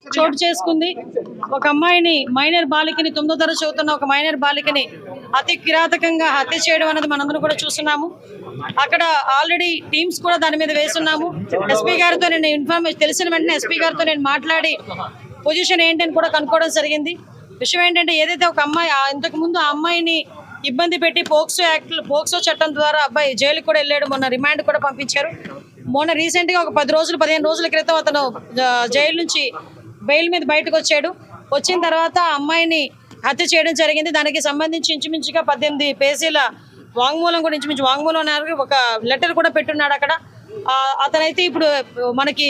చోటు చేసుకుంది. ఒక అమ్మాయిని మైనర్ బాలికని 9వ తరగతి చదువుతున్న ఒక మైనర్ బాలికని అతి కిరాతకంగా హత్య చేయడం అనేది మనందరం కూడా చూస్తున్నాము. అక్కడ ఆల్రెడీ టీమ్స్ కూడా దాని మీద వేస్తున్నాము. ఎస్పీ గారితో నేను ఇన్ఫర్మేషన్ తెలిసిన వెంటనే ఎస్పీ గారితో నేను మాట్లాడి పొజిషన్ ఏంటని కూడా కనుక్కోవడం జరిగింది. విషయం ఏంటంటే ఏదైతే ఒక అమ్మాయి ఇంతకు ముందు ఆ అమ్మాయిని ఇబ్బంది పెట్టి పోక్సో చట్టం ద్వారా అబ్బాయి జైలుకి కూడా వెళ్ళాడు. మొన్న రిమాండ్ కూడా పంపించారు. మొన్న రీసెంట్గా ఒక 15 రోజుల క్రితం అతను జైలు నుంచి బెయిల్ మీద బయటకు వచ్చాడు. వచ్చిన తర్వాత ఆ అమ్మాయిని హత్య చేయడం జరిగింది. దానికి సంబంధించి ఇంచుమించుగా 18 పేజీల వాంగ్మూలం కూడా ఇంచుమించు వాంగ్మూలం ఒక లెటర్ కూడా పెట్టున్నాడు అక్కడ. అతనైతే ఇప్పుడు మనకి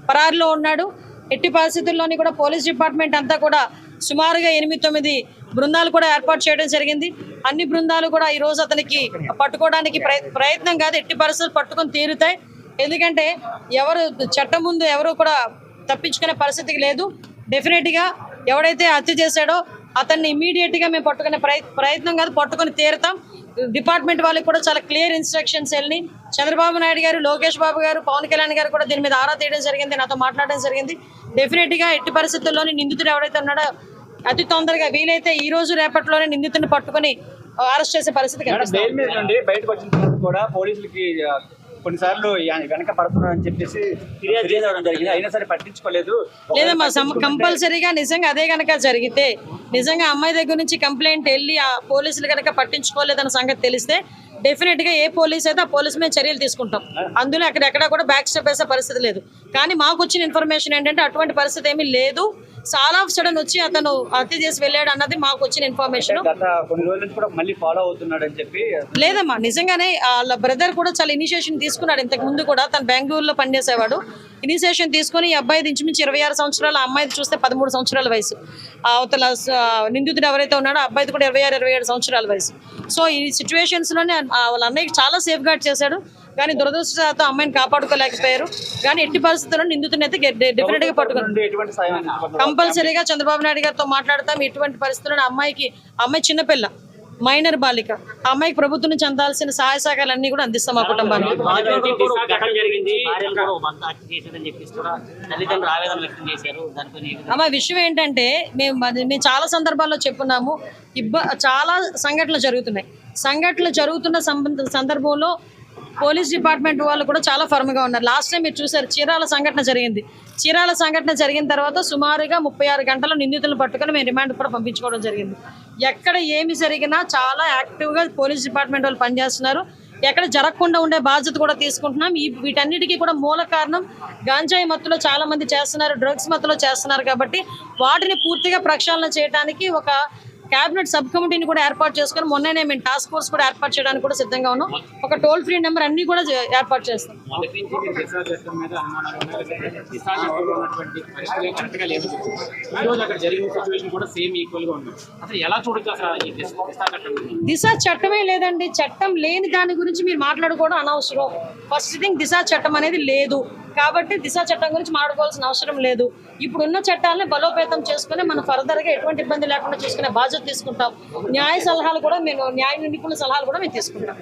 పరారులో ఉన్నాడు. ఎట్టి పరిస్థితుల్లోని కూడా పోలీస్ డిపార్ట్మెంట్ అంతా కూడా సుమారుగా 8-9 బృందాలు కూడా ఏర్పాటు చేయడం జరిగింది. అన్ని బృందాలు కూడా ఈరోజు అతనికి పట్టుకోవడానికి ప్రయత్నం కాదు, ఎట్టి పరిస్థితులు పట్టుకొని తీరుతాయి. ఎందుకంటే ఎవరు చట్టం ముందు ఎవరు కూడా తప్పించుకునే పరిస్థితికి లేదు. డెఫినెట్గా ఎవడైతే హత్య చేశాడో అతన్ని ఇమీడియట్గా మేము పట్టుకునే ప్రయత్నం కాదు, పట్టుకొని తీరుతాం. డిపార్ట్మెంట్ వాళ్ళకి కూడా చాలా క్లియర్ ఇన్స్ట్రక్షన్స్ వెళ్ళి చంద్రబాబు నాయుడు గారు, లోకేష్ బాబు గారు, పవన్ కళ్యాణ్ గారు కూడా దీని మీద ఆరా తీయడం జరిగింది, నాతో మాట్లాడడం జరిగింది. డెఫినెట్గా ఎట్టి పరిస్థితుల్లోని నిందితుడు ఎవరైతే ఉన్నాడో అతి తొందరగా వీలైతే ఈ రోజు రేపట్లోనే నిందితుడిని పట్టుకొని అరెస్ట్ చేసే పరిస్థితి కొన్నిసార్లు వెనక పడుతున్నారని చెప్పేసి ఫిర్యాదు చేయడం జరిగింది. అయినా సరే పట్టించుకోలేదు. లేదమ్మా, కంపల్సరీగా నిజంగా అదే కనుక జరిగితే, నిజంగా అమ్మాయి దగ్గర నుంచి కంప్లైంట్ వెళ్ళి ఆ పోలీసులు కనుక పట్టించుకోలేదన్న సంగతి తెలిస్తే డెఫినెట్గా ఏ పోలీస్ అయితే ఆ పోలీసు మీద చర్యలు తీసుకుంటాం. అందులో అక్కడెక్కడ కూడా బ్యాక్ స్టెప్ వేసే పరిస్థితి లేదు. కానీ మాకు వచ్చిన ఇన్ఫర్మేషన్ ఏంటంటే అటువంటి పరిస్థితి ఏమీ లేదు. చాలా ఆఫ్ సడన్ వచ్చి అతను హత్య చేసి వెళ్ళాడు అన్నది మాకు వచ్చిన ఇన్ఫర్మేషన్. లేదమ్మా, నిజంగానే వాళ్ళ బ్రదర్ కూడా చాలా ఇనిషియేషన్ తీసుకున్నాడు. ఇంతకు ముందు కూడా తను బెంగళూరులో పనిచేసేవాడు. ఇనిషియేషన్ తీసుకుని ఈ అబ్బాయి ఇంచుమించి 26 సంవత్సరాలు, ఆ అమ్మాయిది చూస్తే 13 సంవత్సరాల వయసు. అవతల నిందితుడు ఎవరైతే ఉన్నాడో ఆ అబ్బాయిది కూడా 26-27 సంవత్సరాల వయసు. సో ఈ సిచ్యువేషన్స్లోనే వాళ్ళ అన్నయ్యకి చాలా సేఫ్ గార్డ్ చేశాడు. కానీ దురదృష్టంతో అమ్మాయిని కాపాడుకోలేకపోయారు. కానీ ఎట్టి పరిస్థితుల్లో నిందితుడిని అయితే డెఫినెట్గా పట్టుకున్నాం. కంపల్సరీగా చంద్రబాబు నాయుడు గారితో మాట్లాడతాం. ఎటువంటి పరిస్థితుల్లో అమ్మాయి చిన్నపిల్ల, మైనర్ బాలిక, ఆ అమ్మాయికి ప్రభుత్వం నుంచి అందాల్సిన సహాయ సహకారాలన్నీ కూడా అందిస్తాం మా కుటుంబానికి. అమ్మ విషయం ఏంటంటే మేము చాలా సందర్భాల్లో చెప్పున్నాము, చాలా సంఘటనలు జరుగుతున్న సందర్భంలో పోలీస్ డిపార్ట్మెంట్ వాళ్ళు కూడా చాలా ఫర్మ్గా ఉన్నారు. లాస్ట్ టైం మీరు చూసారు, చీరాల సంఘటన జరిగిన తర్వాత సుమారుగా 36 గంటల నిందితులను పట్టుకొని మేము రిమాండ్ కూడా పంపించుకోవడం జరిగింది. ఎక్కడ ఏమి జరిగినా చాలా యాక్టివ్గా పోలీస్ డిపార్ట్మెంట్ వాళ్ళు పనిచేస్తున్నారు. ఎక్కడ జరగకుండా ఉండే బాధ్యత కూడా తీసుకుంటున్నాం. వీటన్నిటికీ కూడా మూల కారణం గాంజాయి మత్తులో చాలా మంది చేస్తున్నారు, డ్రగ్స్ మత్తులో చేస్తున్నారు. కాబట్టి వాటిని పూర్తిగా ప్రక్షాళన చేయడానికి ఒక క్యాబినెట్ సబ్ కమిటీని కూడా ఏర్పాటు చేసుకుని మొన్ననే మేము టాస్క్ ఫోర్స్ కూడా ఏర్పాటు చేయడానికి కూడా సిద్ధంగా ఉన్నాం. ఒక టోల్ ఫ్రీ నెంబర్ అన్ని కూడా ఏర్పాటు చేస్తాం. దిశ చట్టమే లేదండి. చట్టం లేని దాని గురించి మీరు మాట్లాడుకోవడం అనవసరం. ఫస్ట్ థింగ్, దిశ చట్టం అనేది లేదు కాబట్టి దిశ చట్టం గురించి మాట్లాడుకోవాల్సిన అవసరం లేదు. ఇప్పుడున్న చట్టాలని బలోపేతం చేసుకుని మనం ఫర్దర్గా ఎటువంటి ఇబ్బంది లేకుండా చూసుకునే బాధ్యత తీసుకుంటాం. న్యాయ నిపుణుల సలహాలు కూడా మేము తీసుకుంటాం.